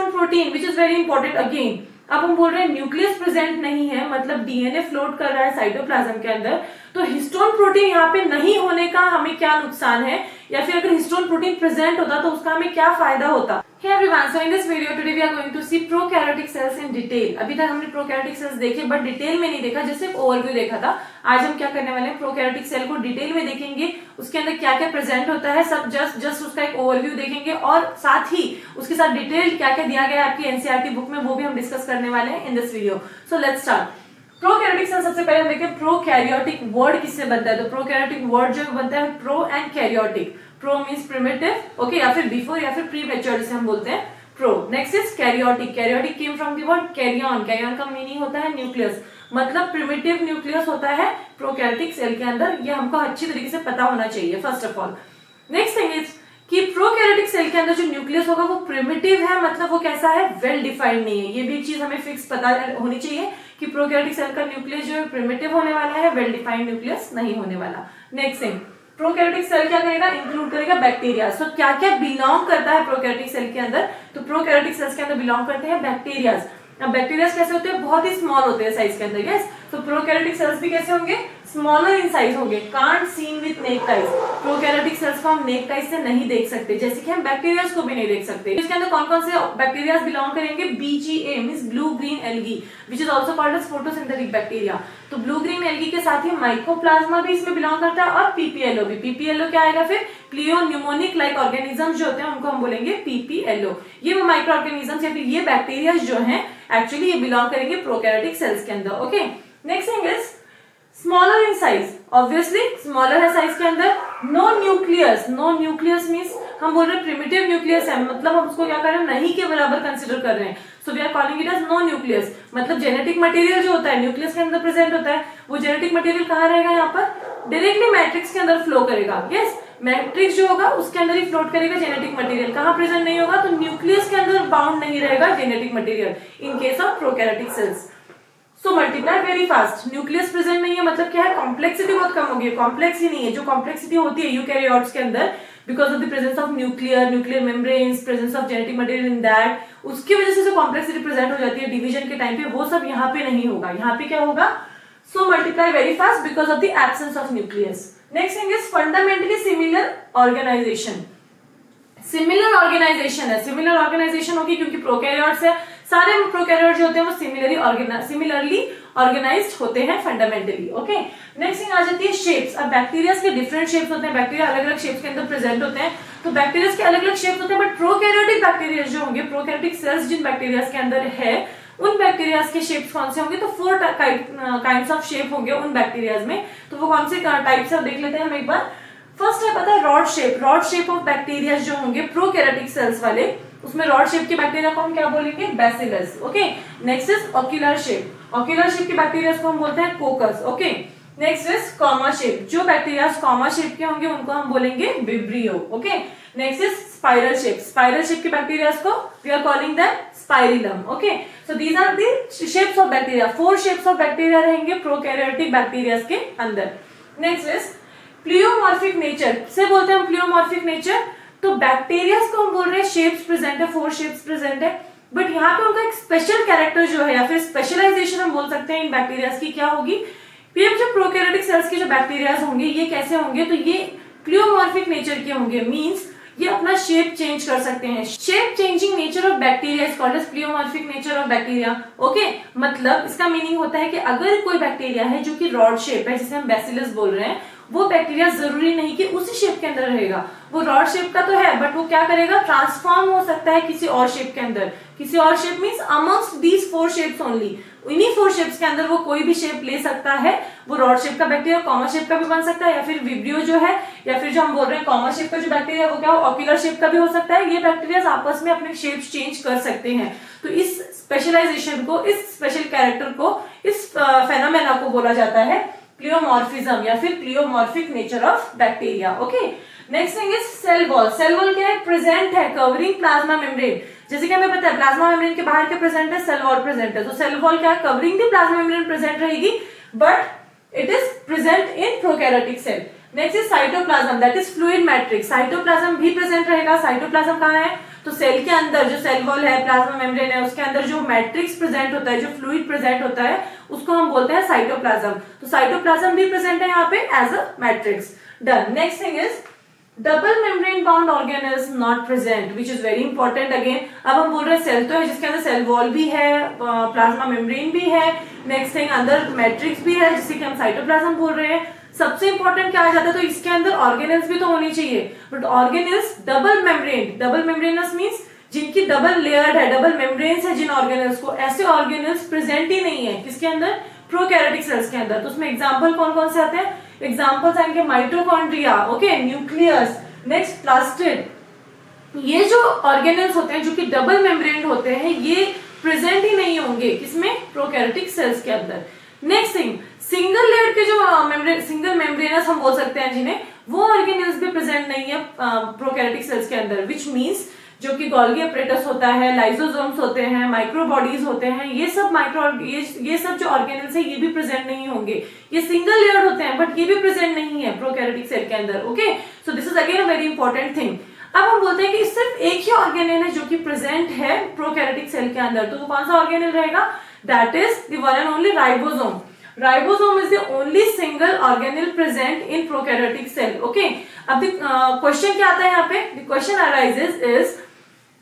Histone protein which is very important again. अब हम बोल रहे हैं न्यूक्लियस प्रेजेंट नहीं है, मतलब डीएनए फ्लोट कर रहा है साइटोप्लाज्म के अंदर, तो हिस्टोन प्रोटीन यहाँ पे नहीं होने का हमें क्या नुकसान है, या फिर अगर हिस्टोन प्रोटीन प्रेजेंट होता तो उसका हमें क्या फायदा होता। Hey everyone, so in this video today we are going to see prokaryotic cells in detail। अभी तक हमने prokaryotic cells देखे बट डिटेल में नहीं देखा, जैसे एक ओवरव्यू देखा था। आज हम क्या करने वाले हैं, प्रोकैरियोटिक सेल को डिटेल में देखेंगे, उसके अंदर क्या क्या प्रेजेंट होता है, सब जस्ट उसका एक ओवरव्यू देखेंगे, और साथ ही उसके साथ डिटेल क्या क्या दिया गया है आपकी एनसीईआरटी बुक में, वो भी हम डिस्कस करने वाले हैं in this video. So let's start. Prokaryotic cell, सबसे पहले हम देखें प्रोकैरियोटिक वर्ड किससे बनता है। तो प्रोकैरियोटिक वर्ड जो बनता है pro and karyotic. Pro means primitive, okay, या फिर बिफोर या फिर प्री मैच्योर जिसे हम बोलते हैं pro. Next is karyotic. Karyotic came from the word karyon. Karyon का मीनिंग होता है न्यूक्लियस, मतलब प्रिमिटिव न्यूक्लियस होता है प्रोकैरियोटिक सेल के अंदर। ये हमको अच्छी तरीके से पता होना चाहिए first of all. Next thing is कि प्रोकैरियोटिक सेल के अंदर जो न्यूक्लियस होगा वो प्रिमिटिव है, मतलब वो कैसा है, वेल डिफाइंड नहीं है। ये भी एक चीज हमें फिक्स पता होनी चाहिए कि प्रोकैरियोटिक सेल का न्यूक्लियस जो है प्रिमिटिव होने वाला है, वेल डिफाइंड न्यूक्लियस नहीं होने वाला। नेक्स्ट थिंग, प्रोकैरियोटिक सेल क्या करेगा, इंक्लूड करेगा बैक्टीरिया। सो क्या क्या बिलोंग करता है प्रोकैरियोटिक सेल के अंदर, तो प्रोकैरियोटिक सेल्स के अंदर बिलोंग करते हैं बैक्टीरियाज। अब बैक्टीरियाज कैसे होते हैं, बहुत ही स्मॉल होते हैं साइज के अंदर। यस, तो प्रोकैरियोटिक सेल्स भी कैसे होंगे, स्मॉलर इन साइज होंगे। Can't seen with naked eyes. Prokaryotic cells को हम नेक्ड आइज से नहीं देख सकते, जैसे कि हम बैक्टीरियाज को भी नहीं देख सकते। इसके अंदर कौन कौन से बैक्टीरियाज बिलोंग करेंगे, BGA means blue green algae, which is also called as photosynthetic bacteria. तो ब्लू ग्रीन एल्गी के साथ ही माइकोप्लाज्मा भी इसमें बिलोंग करता है, और PPLO भी। PPLO क्या आएगा फिर, प्लियोन्यूमोनिक लाइक ऑर्गेनिज्म जो होते हैं उनको हम बोलेंगे PPLO। ये वो माइक्रो ऑर्गेनिज्म या फिर ये बैक्टीरिया जो हैं एक्चुअली ये बिलोंग करेंगे प्रोकैरियोटिक सेल्स के अंदर। Okay, next thing is smaller in size. Obviously smaller है साइज के अंदर। No nucleus. No nucleus means हम बोल रहे हैं प्रिमिटिव न्यूक्लियस है, मतलब हम उसको क्या कर रहे हैं, नहीं के बराबर कंसिडर कर रहे हैं। So we are calling it as no nucleus. मतलब जेनेटिक मटेरियल जो होता है न्यूक्लियस के अंदर प्रेजेंट होता है, वो जेनेटिक मटेरियल कहाँ रहेगा, यहाँ पर डायरेक्टली मैट्रिक्स के अंदर फ्लो करेगा। यस, मैट्रिक्स जो होगा उसके अंदर ही फ्लोट करेगा जेनेटिक मटेरियल। कहाँ प्रेजेंट नहीं होगा, तो न्यूक्लियस के अंदर बाउंड नहीं रहेगा genetic material in case of prokaryotic cells. So multiply very fast. Nucleus present नहीं है मतलब क्या है, कॉम्प्लेक्सिटी बहुत कम होगी। कॉम्प्लेक्स ही नहीं है, जो कॉम्प्लेक्सिटी होती है यूकैरियोट्स के अंदर because of the presence of nuclear membranes, presence of genetic material in that, उसकी वजह से जो कॉम्प्लेक्सिटी प्रेजेंट हो जाती है डिवीजन के टाइम पे, वो सब यहाँ पे नहीं होगा। यहाँ पे क्या होगा, so multiply very fast because of the absence of nucleus. Next thing is fundamentally similar organisation. Similar organisation है, सिमिलर ऑर्गेनाइजेशन होगी क्योंकि प्रोकैरियोट्स है, सारे प्रोकैरियोट जो होते हैं वो सिमिलरली ऑर्गेनाइज्ड होते हैं फंडामेंटली। ओके, नेक्स्ट थिंग आ जाती है शेप्स। अब बैक्टीरिया के डिफरेंट शेप्स होते हैं, बैक्टीरिया अलग अलग शेप्स के अंदर प्रेजेंट होते हैं, तो बैक्टीरिया के अलग अलग शेप्स होते हैं। बट प्रोकैरियोटिक बैक्टीरिया जो होंगे, प्रोकैरियोटिक सेल्स जिन बैक्टीरिया के अंदर है, उन बैक्टीरिया के शेप्स कौन से होंगे, तो 4 काइंड्स ऑफ शेप होंगे उन बैक्टीरिया में। तो वो कौन से टाइप्स है देख लेते हैं हम एक बार। फर्स्ट है पता है rod shape. Rod shape of bacteria जो होंगे प्रोकैरियोटिक सेल्स वाले, उसमें रॉड शेप के बैक्टीरिया को हम क्या बोलेंगे, bacillus. Okay, next is ocular shape. Ocular shape के बैक्टीरिया को हम बोलते हैं coccus. Okay, next is comma shape. जो बैक्टीरिया कॉमा शेप के होंगे उनको हम बोलेंगे vibrio. Okay, next is spiral shape. Spiral shape के बैक्टीरिया को we are calling them spirillum. Okay, so these are the shapes of bacteria. 4 shapes of bacteria रहेंगे prokaryotic bacteria के अंदर। Next is pleomorphic nature. से बोलते हैं हम pleomorphic nature. तो बैक्टीरिया को हम बोल रहे हैं शेप्स प्रेजेंट है, 4 शेप्स प्रेजेंट है, बट यहाँ पे उनका एक स्पेशल कैरेक्टर जो है या फिर स्पेशलाइजेशन हम बोल सकते हैं इन बैक्टीरिया की क्या होगी। जो प्रोकैरियोटिक सेल्स के जो बैक्टीरिया होंगे ये कैसे होंगे, तो ये प्लियोमॉर्फिक नेचर के होंगे। मींस ये अपना शेप चेंज कर सकते हैं। Shape changing nature of bacteria is called as pleomorphic nature of bacteria. Okay, मतलब इसका मीनिंग होता है कि अगर कोई बैक्टीरिया है जो कि रॉड शेप है, जिसे हम बैसिलस बोल रहे हैं, वो बैक्टीरिया जरूरी नहीं कि उसी शेप के अंदर रहेगा। वो रॉड शेप का तो है बट वो क्या करेगा, ट्रांसफॉर्म हो सकता है किसी और शेप के अंदर। किसी और shape means amongst these 4 shapes only. इन्हीं 4 शेप्स के अंदर वो कोई भी शेप ले सकता है। वो रॉड शेप का बैक्टीरिया कॉमा शेप का भी बन सकता है, या फिर विब्रियो जो है, या फिर जो हम बोल रहे हैं कॉमा शेप का जो बैक्टीरिया वो क्या ऑक्यूलर शेप का भी हो सकता है। ये बैक्टीरिया आपस में अपने शेप्स चेंज कर सकते हैं। तो इस स्पेशलाइजेशन को, इस स्पेशल कैरेक्टर को, इस फेनोमेना को बोला जाता है प्लियोमॉर्फिज्म या फिर pleomorphic nature of bacteria. Okay, next thing is cell wall. Cell wall क्या है, प्रेजेंट है कवरिंग प्लाज्मा मेम्ब्रेन। जैसे कि हमें पता है प्लाज्मा मेम्ब्रेन के बाहर क्या प्रेजेंट है, सेल वॉल प्रेजेंट है। तो सेल वॉल क्या है, covering the plasma membrane present रहेगी, but it is present in prokaryotic cell. Next is cytoplasm, that is fluid matrix. Cytoplasm भी प्रेजेंट रहेगा। साइटोप्लाज्म कहाँ है, तो सेल के अंदर जो सेल वॉल है, प्लाज्मा मेम्ब्रेन है, उसके अंदर जो मैट्रिक्स प्रेजेंट होता है, जो फ्लूइड प्रेजेंट होता है, उसको हम बोलते हैं साइटोप्लाज्म। तो साइटोप्लाज्म भी प्रेजेंट है यहाँ पे as a matrix. Done. Next thing is double membrane bound organelles not present, which is very important. Again अब हम बोल रहे हैं सेल तो है जिसके अंदर सेल वॉल भी है, प्लाज्मा मेम्ब्रेन भी है, नेक्स्ट थिंग अंदर मैट्रिक्स भी है जिसे कि हम साइटोप्लाज्म बोल रहे हैं। सबसे इंपॉर्टेंट क्या आ जाता है, तो इसके अंदर ऑर्गेनेल्स भी तो होनी चाहिए, but organelles double membrane, double membranous means जिनकी डबल लेयर्ड है, डबल मेम्ब्रेन्स है जिन ऑर्गेनेल्स को, ऐसे ऑर्गेनेल्स प्रेजेंट ही नहीं है किसके अंदर, प्रोकैरियोटिक सेल्स के अंदर। तो उसमें एग्जांपल कौन कौन से आते हैं, एग्जांपल्स आएंगे mitochondria, okay, nucleus, next plastid. ये जो ऑर्गेनेल्स होते हैं जो कि डबल मेम्ब्रेन होते हैं, ये प्रेजेंट ही नहीं होंगे किसमें, प्रोकैरियोटिक सेल्स के अंदर। नेक्स्ट थिंग, सिंगल लेयर के जो सिंगल मेम्ब्रेनस हम बोल सकते हैं जिन्हें, वो ऑर्गेनेल्स भी प्रेजेंट नहीं है प्रोकैरियोटिक सेल्स के अंदर, विच मींस जो कि गोल्गी अपरेटस होता है, लाइसोसोम्स होते हैं, माइक्रोबॉडीज होते हैं, ये सब जो ऑर्गेनेल्स है ये भी प्रेजेंट नहीं होंगे। ये सिंगल लेयर्ड होते हैं बट ये भी प्रेजेंट नहीं है प्रोकैरियोटिक सेल के अंदर। Okay, so this is again a very important thing. अब हम बोलते हैं कि सिर्फ एक ही ऑर्गेनेल है जो कि प्रेजेंट है प्रोकैरियोटिक सेल के अंदर, तो वो कौन सा ऑर्गेनेल रहेगा, that is the one and only ribosome. Ribosome is the only single organelle present in prokaryotic cell. Okay, अब क्वेश्चन क्या आता है यहाँ पे, द क्वेश्चन अराइजेस इज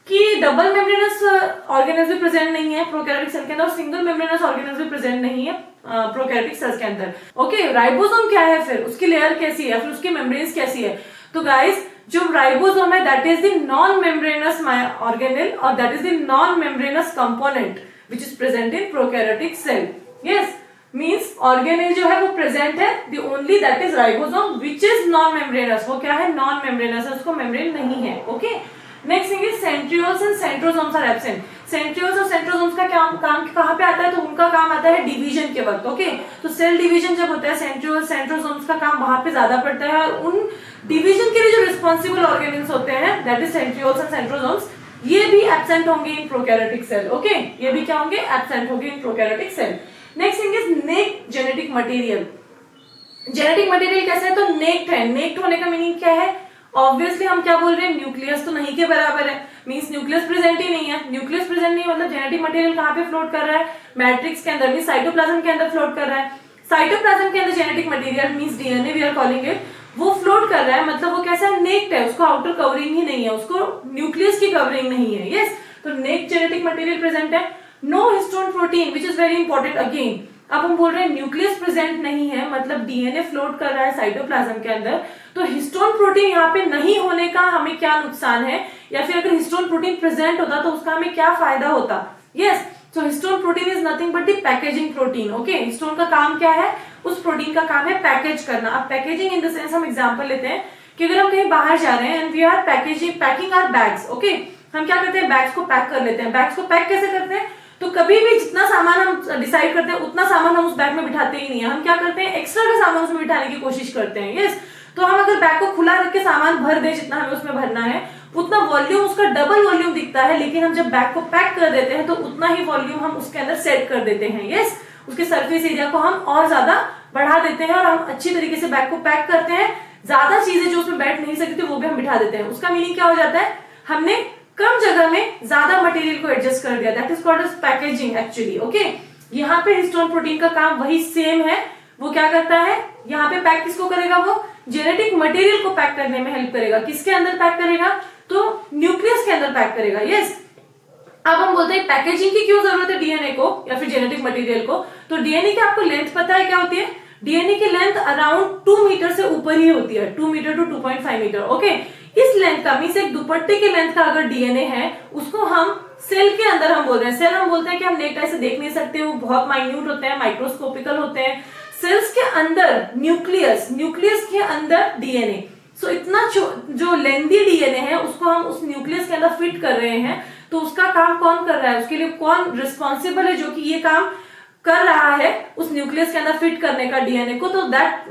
कि डबल मेम्ब्रेनस ऑर्गेनेल्स भी प्रेजेंट नहीं है प्रोकैरियोटिक सेल के अंदर, सिंगल मेम्ब्रेनस ऑर्गेनेल्स भी प्रेजेंट नहीं है प्रोकैरियोटिक सेल्स के अंदर। ओके, राइबोसोम क्या है, फिर उसकी लेयर कैसी है, फिर उसकी मेम्ब्रेन्स कैसी है। तो गाइस जो राइबोसोम है that is the non membranous organelle और that is the non membranous component which is present in prokaryotic cell. Yes, means organelle जो है वो प्रेजेंट है, the only that is ribosome which is non membranous, वो क्या है, non membranes है, उसको मेम्ब्रेन नहीं है। Okay, next thing is centrioles and centrosomes are absent. Centrioles और सेंट्रोसोम्स का काम कहाँ पे आता है, तो उनका काम आता है डिवीजन के वक्त। ओके, तो सेल डिवीजन जब होता है सेंट्रियोल्स सेंट्रोसोम्स का काम वहां पे ज्यादा पड़ता है, और उन डिवीजन के लिए जो रिस्पॉन्सिबल ऑर्गेनेल्स होते हैं that is centrioles and centrosomes, ये भी एब्सेंट होंगे इन प्रोकैरियोटिक सेल। ओके, ये भी क्या होंगे, एब्सेंट होंगे in prokaryotic cell. Next thing is naked genetic material. Genetic material कैसा है, तो नेक्ड है। नेक्ड होने का मीनिंग क्या है, ऑब्वियसली हम क्या बोल रहे हैं, न्यूक्लियस तो नहीं के बराबर है, मींस न्यूक्लियस प्रेजेंट ही नहीं है। न्यूक्लियस प्रेजेंट नहीं मतलब जेनेटिक मटेरियल कहाँ पे फ्लोट कर रहा है, मैट्रिक्स के अंदर, मींस साइटोप्लाज्म के अंदर फ्लोट कर रहा है। साइटोप्लाज्म के अंदर genetic material means DNA we are calling it, वो फ्लोट कर रहा है, मतलब वो कैसा है, नेक्ड है, उसको आउटर कवरिंग ही नहीं है, उसको न्यूक्लियस की कवरिंग नहीं है। यस, तो नेक्ड जेनेटिक मटेरियल प्रेजेंट है। No histone protein which is very important. Again अब हम बोल रहे हैं न्यूक्लियस प्रेजेंट नहीं है, मतलब डीएनए फ्लोट कर रहा है साइटोप्लाज्म के अंदर, तो हिस्टोन प्रोटीन यहाँ पे नहीं होने का हमें क्या नुकसान है, या फिर अगर हिस्टोन प्रोटीन प्रेजेंट होता तो उसका हमें क्या फायदा होता। यस, तो histone protein is nothing but the packaging protein. Okay, histone का काम क्या है, उस प्रोटीन का काम है पैकेज करना। अब पैकेजिंग इन द सेंस हम एग्जांपल लेते हैं कि अगर हम कहीं बाहर जा रहे हैं and we are packing our bags. Okay, हम क्या करते हैं, बैग्स को पैक कर लेते हैं। बैग्स को पैक कैसे करते हैं, तो कभी भी जितना सामान हम डिसाइड करते हैं उतना सामान हम उस बैग में बिठाते ही नहीं है, हम क्या करते हैं, एक्स्ट्रा का सामान उसमें बिठाने की कोशिश करते हैं। यस, तो हम अगर बैग को खुला रख के सामान भर दे जितना हमें उसमें भरना है, उतना वॉल्यूम, उसका डबल वॉल्यूम दिखता है, लेकिन हम जब बैग को पैक कर देते हैं तो उतना ही वॉल्यूम हम उसके अंदर सेट कर देते हैं। यस, उसके सरफेस एरिया को हम और ज्यादा बढ़ा देते हैं और हम अच्छी तरीके से बैग को पैक करते हैं, ज्यादा चीजें जो उसमें बैठ नहीं सकती वो भी हम बिठा देते हैं। उसका मीनिंग क्या हो जाता है, हमने कम जगह में ज्यादा मटेरियल को एडजस्ट कर दिया, that is called as packaging actually. Okay, यहाँ पे हिस्टोन प्रोटीन का काम वही सेम है, वो क्या करता है, यहाँ पे पैक किसको करेगा, वो जेनेटिक मटेरियल को पैक करने में हेल्प करेगा। किसके अंदर पैक करेगा, तो न्यूक्लियस के अंदर पैक करेगा। यस, अब हम बोलते हैं पैकेजिंग की क्यों जरूरत है डीएनए को या फिर जेनेटिक मटेरियल को, तो डीएनए की आपको लेंथ पता है क्या होती है, डीएनए की लेंथ अराउंड 2 मीटर से ऊपर ही होती है, 2 मीटर टू 2.5 मीटर। ओके, इस लेंथ का मींस एक दुपट्टे के लेंथ का अगर डीएनए है, उसको हम सेल के अंदर हम बोल रहे हैं, सेल हम बोलते हैं कि हम नेक्ड आई से देख नहीं सकते, वो बहुत माइन्यूट होते हैं, माइक्रोस्कोपिकल होते हैं। सेल्स के अंदर न्यूक्लियस के अंदर डीएनए, सो इतना जो लेंदी डीएनए है उसको हम उस न्यूक्लियस के अंदर फिट कर रहे हैं, तो उसका काम कौन कर रहा है, उसके लिए कौन रिस्पॉन्सिबल है जो कि ये काम कर रहा है उस न्यूक्लियस के अंदर फिट करने का डीएनए को, तो that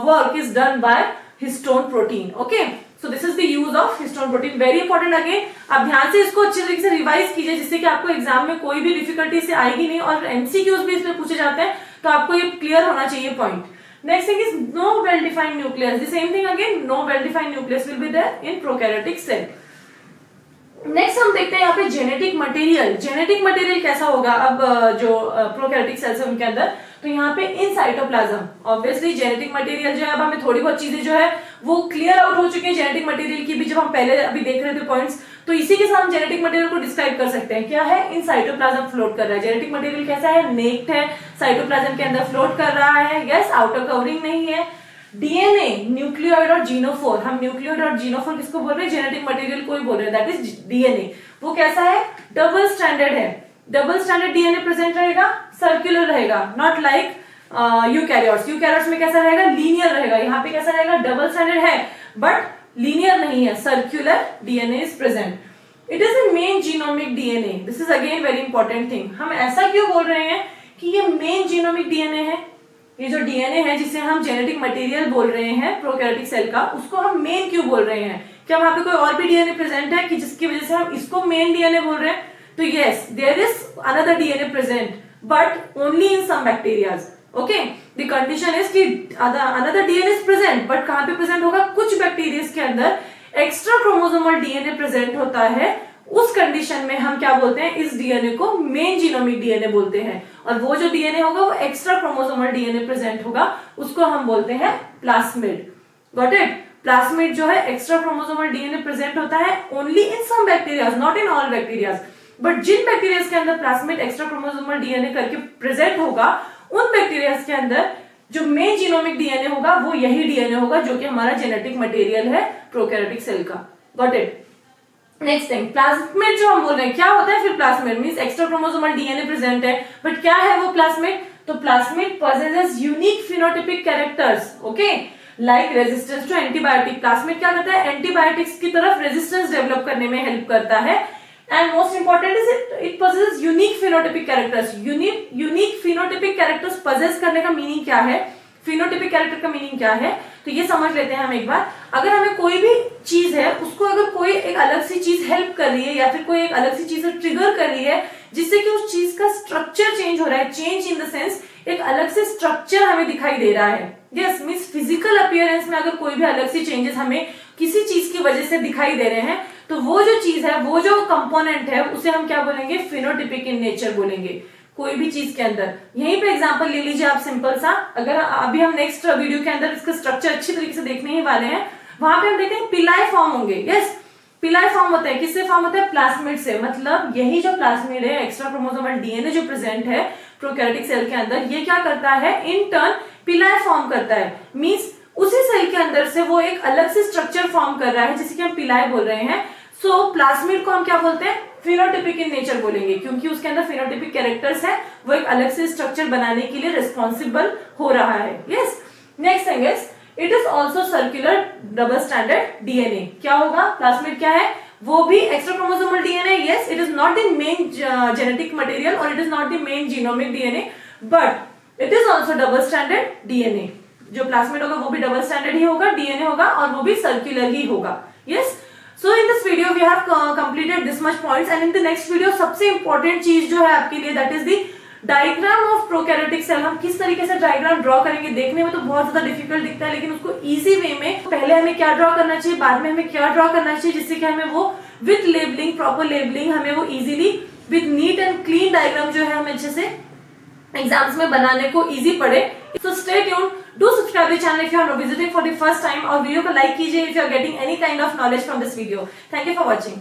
work is done by histone protein. Okay, so this is the use of histone protein, very important. Again आप ध्यान से इसको अच्छे तरीके से रिवाइज कीजिए जिससे कि आपको एग्जाम में कोई भी डिफिकल्टी से आएगी नहीं, और एमसीक्यूज भी इसमें पूछे जाते हैं, तो आपको ये क्लियर होना चाहिए point. Next thing is no well defined nucleus, the same thing again, no well defined nucleus will be there in prokaryotic cell. Next हम देखते हैं यहाँ पे जेनेटिक मटेरियल। जेनेटिक मटेरियल कैसा होगा अब जो प्रोकैरियोटिक सेल्स है उनके अंदर, तो यहाँ पे in cytoplasm obviously genetic material जो है, अब हमें थोड़ी बहुत चीजें जो है वो क्लियर आउट हो चुकी है जेनेटिक मटेरियल की भी, जब हम पहले अभी देख रहे थे पॉइंट्स, तो इसी के साथ हम जेनेटिक मटेरियल को डिस्क्राइब कर सकते हैं। क्या है? इन साइटोप्लाज्म फ्लोट कर रहा है। जेनेटिक मटेरियल कैसा है? नेक्ड है, साइटोप्लाज्म के अंदर फ्लोट कर रहा है। यस, आउटर कवरिंग नहीं है। डीएनए, न्यूक्लियोइड और जीनोफोर, हम न्यूक्लियोइड और जीनोफोर किसको बोल रहे हैं? जेनेटिक मटेरियल को ही बोल रहे हैं, दैट इज डीएनए। वो कैसा है? डबल स्टैंडर्ड है। डबल स्टैंडर्ड डीएनए प्रेजेंट रहेगा, सर्कुलर रहेगा, नॉट लाइक यूकैरियोट्स। यूकैरियोट्स में कैसा रहेगा? लीनियर रहेगा। यहाँ पे कैसा रहेगा? डबल स्टैंडर्ड है बट लीनियर नहीं है, circular DNA is present. It is a main genomic DNA. This is again very important thing. हम ऐसा क्यों बोल रहे हैं कि ये मेन जीनोमिक डीएनए है? ये जो डीएनए है जिसे हम जेनेटिक मटेरियल बोल रहे हैं प्रोकैरियोटिक सेल का, उसको हम मेन क्यों बोल रहे हैं? क्या वहां पे कोई और भी डीएनए प्रेजेंट है कि जिसकी वजह से हम इसको मेन डीएनए बोल रहे हैं? तो yes, there is another DNA present but only in some bacterias. Okay, the condition is कि another DNA is present, but कहां पे प्रेजेंट होगा? कुछ बैक्टीरिया के अंदर एक्स्ट्रा क्रोमोसोमल डीएनए प्रेजेंट होता है। उस कंडीशन में हम क्या बोलते हैं? इस डीएनए को मेन जीनोमिक डीएनए बोलते हैं। और वो जो डीएनए होगा वो एक्स्ट्रा क्रोमोसोमल डीएनए प्रेजेंट होगा, उसको हम बोलते हैं प्लास्मिड। Got it? प्लास्मिड जो है एक्स्ट्रा क्रोमोसोमल डीएनए प्रेजेंट होता है only in some bacterias, not in all bacterias. But जिन बैक्टीरियाज के अंदर प्लास्मिड एक्स्ट्रा क्रोमोसोमल डीएनए करके प्रेजेंट होगा, उन बैक्टीरियाज के अंदर जो मेन जीनोमिक डीएनए होगा वो यही डीएनए होगा जो कि हमारा जेनेटिक मटेरियल है प्रोकैरियोटिक सेल का। Got it? Next thing, plasmid जो हम बोल रहे हैं, क्या होता है फिर? Plasmid means extra chromosomal DNA present है, बट क्या है वो प्लास्मिड? तो plasmid possesses unique phenotypic characters, okay, like resistance to antibiotic. Plasmid क्या करता है? एंटीबायोटिक्स की तरफ रेजिस्टेंस डेवलप करने में हेल्प करता है। And most important is it possesses unique phenotypic characters. Unique phenotypic characters possess करने का मीनिंग क्या है? फिनोटाइपिक कैरेक्टर का मीनिंग क्या है? तो ये समझ लेते हैं हम एक बार। अगर हमें कोई भी चीज है, उसको अगर कोई एक अलग सी चीज हेल्प कर रही है या फिर कोई एक अलग सी चीज ट्रिगर कर रही है जिससे कि उस चीज का स्ट्रक्चर चेंज हो रहा है, चेंज इन द सेंस एक अलग से स्ट्रक्चर हमें दिखाई दे रहा है। यस, मींस फिजिकल अपीयरेंस में अगर कोई भी अलग सी चेंजेस हमें किसी चीज की वजह से दिखाई दे रहे हैं, तो वो जो चीज है, वो जो कंपोनेंट है, उसे हम क्या बोलेंगे? फिनोटाइपिक इन नेचर बोलेंगे। कोई भी चीज के अंदर, यहीं पे एग्जांपल ले लीजिए आप सिंपल सा। अगर अभी हम नेक्स्ट वीडियो के अंदर इसका स्ट्रक्चर अच्छी तरीके से देखने ही वाले हैं, वहां पे हम देखते हैं पिलाई फॉर्म होंगे। यस, पिलाई फॉर्म होता है, किससे फॉर्म होता है? प्लास्मिड से। मतलब यही जो प्लास्मिड है, एक्स्ट्रा क्रोमोसोमल डीएनए जो प्रेजेंट है प्रोकैरियोटिक सेल के अंदर, ये क्या करता है? इन टर्न पिलाई फॉर्म करता है। मींस उसी सेल के अंदर से वो एक अलग से स्ट्रक्चर फॉर्म कर रहा है जिसे कि हम पिलाई बोल रहे हैं। सो प्लास्मिड को हम क्या बोलते हैं? फिनोटाइपिक इन नेचर बोलेंगे, क्योंकि उसके अंदर फिनोटाइपिक कैरेक्टर्स है, वो एक अलग से स्ट्रक्चर बनाने के लिए रिस्पॉन्सिबल हो रहा है। Yes, next thing is it is also circular double standard DNA. क्या होगा? प्लास्मिड क्या है? वो भी extra chromosomal DNA. Yes, it is not the main genetic material और it is not the main genomic DNA, but it is also double standard DNA. जो plasmid होगा वो भी डबल स्टैंडर्ड ही होगा, डीएनए होगा, और वो भी सर्कुलर ही होगा। Yes, so in this video we have completed this much points, and in the next video सबसे important चीज जो है आपके लिए, that is the diagram of prokaryotic cell. हम किस तरीके से डायग्राम ड्रॉ करेंगे, देखने में तो बहुत ज्यादा डिफिकल्ट दिखता है, लेकिन उसको इजी वे में पहले हमें क्या ड्रॉ करना चाहिए, बाद में हमें क्या ड्रॉ करना चाहिए, जिससे कि हमें वो विथ लेबलिंग, प्रॉपर लेबलिंग, हमें वो easily with neat and clean diagram जो है हमें अच्छे से एग्जाम्स में बनाने को इजी पड़े। So stay tuned. Do subscribe the channel if you are visiting for the first time, और वीडियो को लाइक कीजिए if you are getting any kind of knowledge from this video. Thank you for watching.